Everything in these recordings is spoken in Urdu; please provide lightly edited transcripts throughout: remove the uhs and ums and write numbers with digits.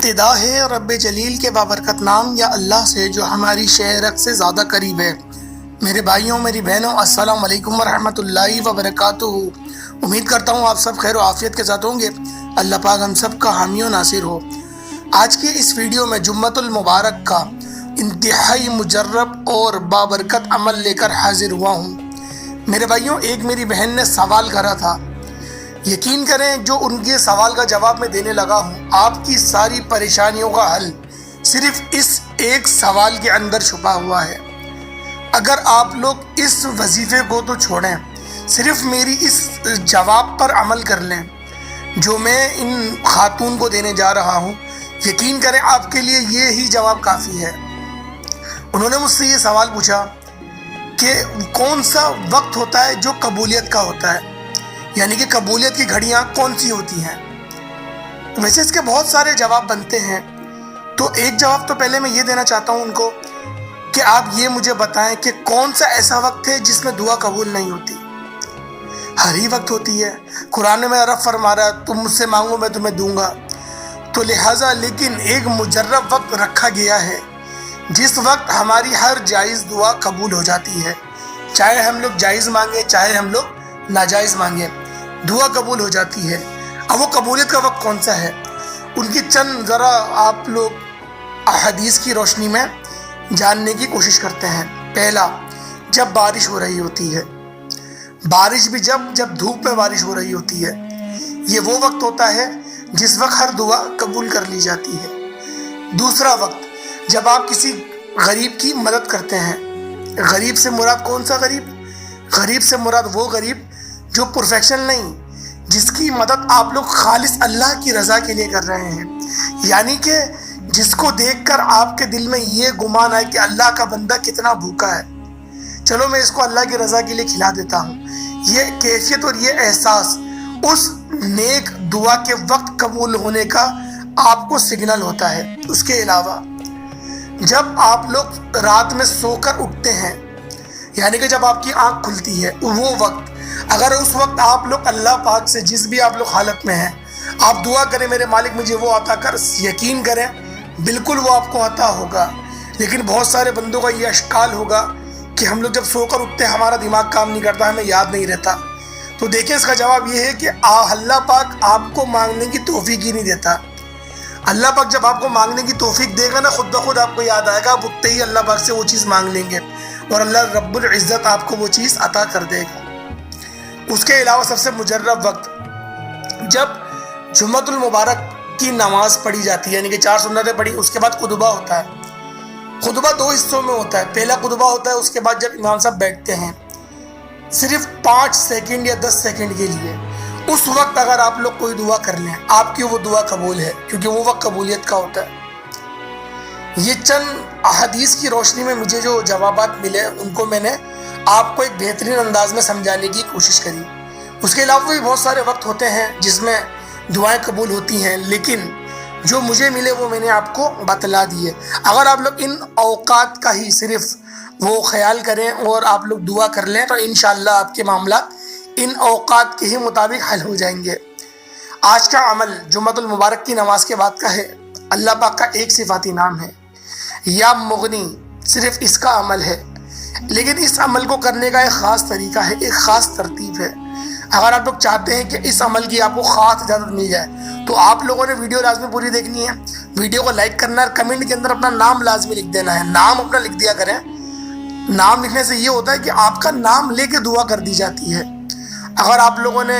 ابتدا ہے رب جلیل کے بابرکت نام یا اللہ سے جو ہماری شہرت سے زیادہ قریب ہے۔ میرے بھائیوں میری بہنوں السلام علیکم ورحمۃ اللہ وبرکاتہ۔ امید کرتا ہوں آپ سب خیر و عافیت کے ساتھ ہوں گے۔ اللہ پاک ہم سب کا حامی و ناصر ہو۔ آج کی اس ویڈیو میں جمعۃ المبارک کا انتہائی مجرب اور بابرکت عمل لے کر حاضر ہوا ہوں۔ میرے بھائیوں، ایک میری بہن نے سوال کرا تھا، یقین کریں جو ان کے سوال کا جواب میں دینے لگا ہوں، آپ کی ساری پریشانیوں کا حل صرف اس ایک سوال کے اندر چھپا ہوا ہے۔ اگر آپ لوگ اس وظیفے کو تو چھوڑیں، صرف میری اس جواب پر عمل کر لیں جو میں ان خاتون کو دینے جا رہا ہوں، یقین کریں آپ کے لیے یہی جواب کافی ہے۔ انہوں نے مجھ سے یہ سوال پوچھا کہ کون سا وقت ہوتا ہے جو قبولیت کا ہوتا ہے، یعنی کہ قبولیت کی گھڑیاں کون سی ہوتی ہیں؟ ویسے اس کے بہت سارے جواب بنتے ہیں، تو ایک جواب تو پہلے میں یہ دینا چاہتا ہوں ان کو کہ آپ یہ مجھے بتائیں کہ کون سا ایسا وقت ہے جس میں دعا قبول نہیں ہوتی؟ ہر ہی وقت ہوتی ہے۔ قرآن میں رب فرما رہا ہے تم مجھ سے مانگو میں تمہیں دوں گا، تو لہٰذا لیکن ایک مجرب وقت رکھا گیا ہے جس وقت ہماری ہر جائز دعا قبول ہو جاتی ہے، چاہے ہم لوگ جائز مانگیں چاہے ہم لوگ ناجائز مانگیں، دعا قبول ہو جاتی ہے۔ اب وہ قبولیت کا وقت کون سا ہے؟ ان کی چند ذرا آپ لوگ احادیث کی روشنی میں جاننے کی کوشش کرتے ہیں۔ پہلا، جب بارش ہو رہی ہوتی ہے، بارش بھی جب دھوپ میں بارش ہو رہی ہوتی ہے، یہ وہ وقت ہوتا ہے جس وقت ہر دعا قبول کر لی جاتی ہے۔ دوسرا وقت، جب آپ کسی غریب کی مدد کرتے ہیں۔ غریب سے مراد کون سا غریب؟ غریب سے مراد وہ غریب جو پرفیکشن نہیں، جس کی مدد آپ لوگ خالص اللہ کی رضا کے لیے کر رہے ہیں، یعنی کہ جس کو دیکھ کر آپ کے دل میں یہ گمان آئے کہ اللہ کا بندہ کتنا بھوکا ہے، چلو میں اس کو اللہ کی رضا کے لیے کھلا دیتا ہوں۔ یہ کیفیت اور یہ احساس اس نیک دعا کے وقت قبول ہونے کا آپ کو سگنل ہوتا ہے۔ اس کے علاوہ جب آپ لوگ رات میں سو کر اٹھتے ہیں، یعنی کہ جب آپ کی آنکھ کھلتی ہے، وہ وقت اگر اس وقت آپ لوگ اللہ پاک سے جس بھی آپ لوگ حالت میں ہیں آپ دعا کریں میرے مالک مجھے وہ عطا کر، یقین کریں بالکل وہ آپ کو عطا ہوگا۔ لیکن بہت سارے بندوں کا یہ اشکال ہوگا کہ ہم لوگ جب سو کر اٹھتے ہیں ہمارا دماغ کام نہیں کرتا، ہمیں یاد نہیں رہتا۔ تو دیکھیں اس کا جواب یہ ہے کہ اللہ پاک آپ کو مانگنے کی توفیق ہی نہیں دیتا۔ اللہ پاک جب آپ کو مانگنے کی توفیق دے گا نا، خود بخود آپ کو یاد آئے گا، آپ اٹھتے ہی اللہ پاک سے وہ چیز مانگ لیں گے اور اللہ رب العزت آپ کو وہ چیز عطا کر دے گا۔ اس کے علاوہ سب سے مجرب وقت، جب جمعۃ المبارک کی نماز پڑھی جاتی ہے، یعنی کہ 4 سنتیں پڑھی، اس کے بعد خطبہ ہوتا ہے۔ خطبہ 2 حصوں میں ہوتا ہے، پہلا خطبہ ہوتا ہے، اس کے بعد جب امام صاحب بیٹھتے ہیں صرف 5 سیکنڈ یا 10 سیکنڈ کے لیے، اس وقت اگر آپ لوگ کوئی دعا کر لیں آپ کی وہ دعا قبول ہے، کیونکہ وہ وقت قبولیت کا ہوتا ہے۔ یہ چند احادیث کی روشنی میں مجھے جو جوابات ملے ان کو میں نے آپ کو ایک بہترین انداز میں سمجھانے کی کوشش کری۔ اس کے علاوہ بھی بہت سارے وقت ہوتے ہیں جس میں دعائیں قبول ہوتی ہیں، لیکن جو مجھے ملے وہ میں نے آپ کو بتلا دیے۔ اگر آپ لوگ ان اوقات کا ہی صرف وہ خیال کریں اور آپ لوگ دعا کر لیں تو انشاءاللہ آپ کے معاملات ان اوقات کے ہی مطابق حل ہو جائیں گے۔ آج کا عمل جمعۃ المبارک کی نماز کے بعد کا ہے۔ اللہ پاک کا ایک صفاتی نام ہے یا مغنی، صرف اس کا عمل ہے، لیکن اس عمل کو کرنے کا ایک خاص طریقہ ہے، ایک خاص ترتیب ہے۔ اگر آپ لوگ چاہتے ہیں کہ اس عمل کی آپ کو خاص اجازت مل جائے تو آپ لوگوں نے ویڈیو لازمی پوری دیکھنی ہے، ویڈیو کو لائک کرنا ہے اور کمنٹ کے اندر اپنا نام لازمی لکھ دینا ہے۔ نام اپنا لکھ دیا کریں، نام لکھنے سے یہ ہوتا ہے کہ آپ کا نام لے کے دعا کر دی جاتی ہے۔ اگر آپ لوگوں نے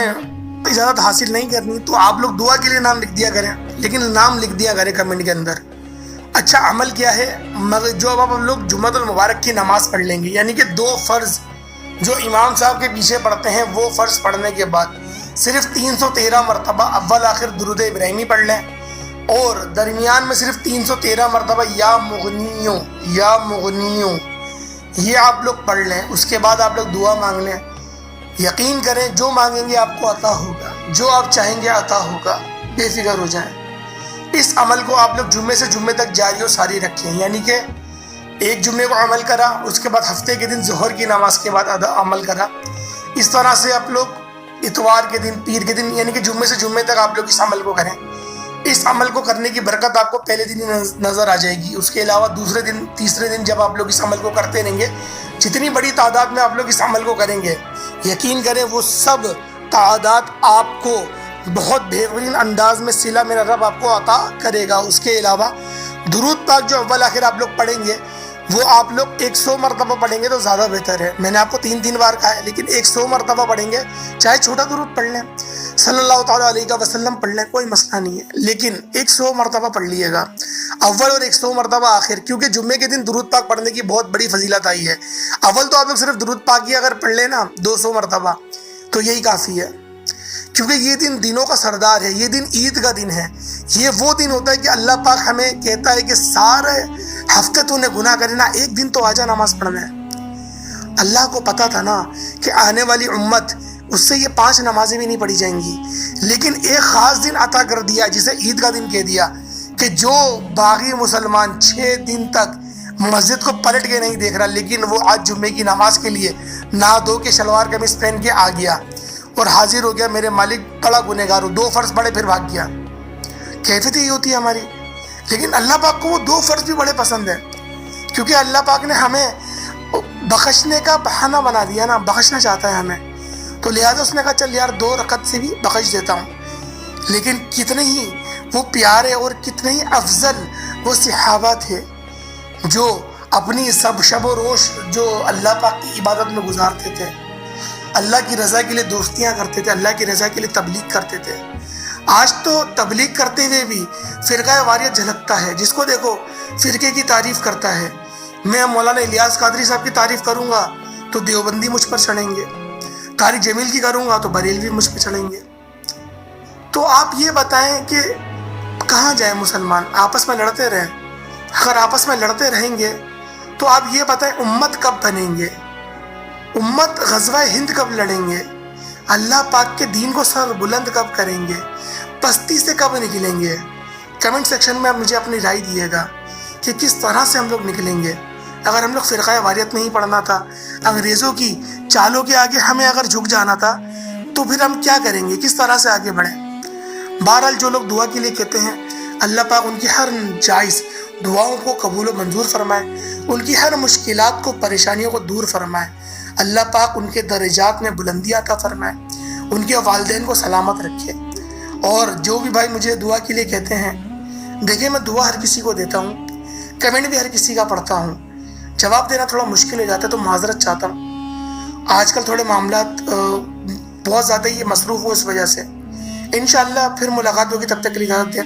اجازت حاصل نہیں کرنی تو آپ لوگ دعا کے لیے نام لکھ دیا کریں، لیکن نام لکھ دیا کریں کمنٹ کے اندر۔ اچھا عمل کیا ہے؟ جو اب ہم لوگ جمعۃ المبارک کی نماز پڑھ لیں گے، یعنی کہ 2 فرض جو امام صاحب کے پیچھے پڑھتے ہیں، وہ فرض پڑھنے کے بعد صرف 313 مرتبہ اول آخر درود ابراہیمی پڑھ لیں اور درمیان میں صرف 313 مرتبہ یا مغنیوں یا مغنیوں یہ آپ لوگ پڑھ لیں۔ اس کے بعد آپ لوگ دعا مانگ لیں، یقین کریں جو مانگیں گے آپ کو عطا ہوگا، جو آپ چاہیں گے عطا ہوگا، بے فکر ہو جائیں۔ اس عمل کو آپ لوگ جمعے سے جمعے تک جاری و ساری رکھیں، یعنی کہ ایک جمعے کو عمل کرا، اس کے بعد ہفتے کے دن ظہر کی نماز کے بعد عمل کرا، اس طرح سے آپ لوگ اتوار کے دن، پیر کے دن، یعنی کہ جمعے سے جمعے تک آپ لوگ اس عمل کو کریں۔ اس عمل کو کرنے کی برکت آپ کو پہلے دن ہی نظر آ جائے گی. اس کے علاوہ دوسرے دن تیسرے دن جب آپ لوگ اس عمل کو کرتے رہیں گے، جتنی بڑی تعداد میں آپ لوگ اس عمل کو کریں گے، یقین کریں وہ سب تعداد آپ کو بہت بہترین انداز میں صلہ میرا رب آپ کو عطا کرے گا. اس کے علاوہ درود پاک جو اول آخر آپ لوگ پڑھیں گے وہ آپ لوگ 100 مرتبہ پڑھیں گے تو زیادہ بہتر ہے. میں نے آپ کو 3 بار کہا ہے، لیکن 100 مرتبہ پڑھیں گے. چاہے چھوٹا درود پڑھ لیں، صلی اللہ تعالیٰ علیہ وسلم پڑھ لیں، کوئی مسئلہ نہیں ہے، لیکن 100 مرتبہ پڑھ لیے گا اول اور 100 مرتبہ آخر. کیونکہ جمعے کے دن درود پاک پڑھنے کی بہت بڑی فضیلت آئی ہے. اول تو آپ لوگ صرف درود پاک ہی اگر پڑھ لیں نا 200 مرتبہ تو یہی کافی ہے. کیونکہ یہ دن دنوں کا سردار ہے، یہ دن عید کا دن ہے. یہ وہ دن ہوتا ہے کہ اللہ پاک ہمیں کہتا ہے کہ سارے ہفتے تو نے گناہ کرے نا، ایک دن تو آجا نماز پڑھنا ہے. اللہ کو پتا تھا نا کہ آنے والی امت اس سے یہ 5 نمازیں بھی نہیں پڑھی جائیں گی، لیکن ایک خاص دن عطا کر دیا جسے عید کا دن کہہ دیا کہ جو باغی مسلمان 6 دن تک مسجد کو پلٹ کے نہیں دیکھ رہا، لیکن وہ آج جمعے کی نماز کے لیے نہا دھو کے شلوار قمیص پہن کے آ گیا اور حاضر ہو گیا، میرے مالک بڑا گنہگار ہو، 2 فرض پڑھے پھر بھاگ گیا. کیفیت یہ ہوتی ہے ہماری. لیکن اللہ پاک کو وہ 2 فرض بھی بڑے پسند ہیں، کیونکہ اللہ پاک نے ہمیں بخشنے کا بہانہ بنا دیا نا، بخشنا چاہتا ہے ہمیں، تو لہٰذا اس نے کہا چل یار 2 رکعت سے بھی بخش دیتا ہوں. لیکن کتنے ہی وہ پیارے اور کتنے ہی افضل وہ صحابہ تھے جو اپنی سب شب و روز جو اللہ پاک کی عبادت میں گزارتے تھے، اللہ کی رضا کے لیے دوستیاں کرتے تھے، اللہ کی رضا کے لیے تبلیغ کرتے تھے. آج تو تبلیغ کرتے ہوئے بھی فرقہ واریت جھلکتا ہے. جس کو دیکھو فرقے کی تعریف کرتا ہے. میں مولانا الیاس قادری صاحب کی تعریف کروں گا تو دیوبندی مجھ پر چڑھیں گے، قاری جمیل کی کروں گا تو بریلوی مجھ پہ چڑھیں گے. تو آپ یہ بتائیں کہ کہاں جائیں مسلمان؟ آپس میں لڑتے رہیں. اگر آپس میں لڑتے رہیں گے تو آپ یہ بتائیں امت کب بنیں گے؟ امت غزوہ ہند کب لڑیں گے؟ اللہ پاک کے دین کو سر بلند کب کریں گے؟ پستی سے کب نکلیں گے؟ کمنٹ سیکشن میں آپ مجھے اپنی رائے دیے گا کہ کس طرح سے ہم لوگ نکلیں گے. اگر ہم لوگ فرقہ واریت نہیں پڑھنا تھا، انگریزوں کی چالوں کے آگے ہمیں اگر جھک جانا تھا، تو پھر ہم کیا کریں گے؟ کس طرح سے آگے بڑھیں؟ بہرحال جو لوگ دعا کے لیے کہتے ہیں، اللہ پاک ان کی ہر جائز دعاؤں کو قبول و منظور فرمائے، ان کی ہر مشکلات کو پریشانیوں کو دور فرمائے. اللہ پاک ان کے درجات میں بلندی عطا فرمائے، ان کے والدین کو سلامت رکھے. اور جو بھی بھائی مجھے دعا کے لیے کہتے ہیں، دیکھیں میں دعا ہر کسی کو دیتا ہوں، کمنٹ بھی ہر کسی کا پڑھتا ہوں، جواب دینا تھوڑا مشکل ہو جاتا ہے تو معذرت چاہتا ہوں. آج کل تھوڑے معاملات بہت زیادہ یہ مصروف ہو، اس وجہ سے انشاءاللہ پھر ملاقات ہوگی. تب تک کے لیے اجازت دیں.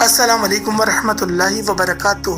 السلام علیکم ورحمۃ اللہ وبرکاتہ.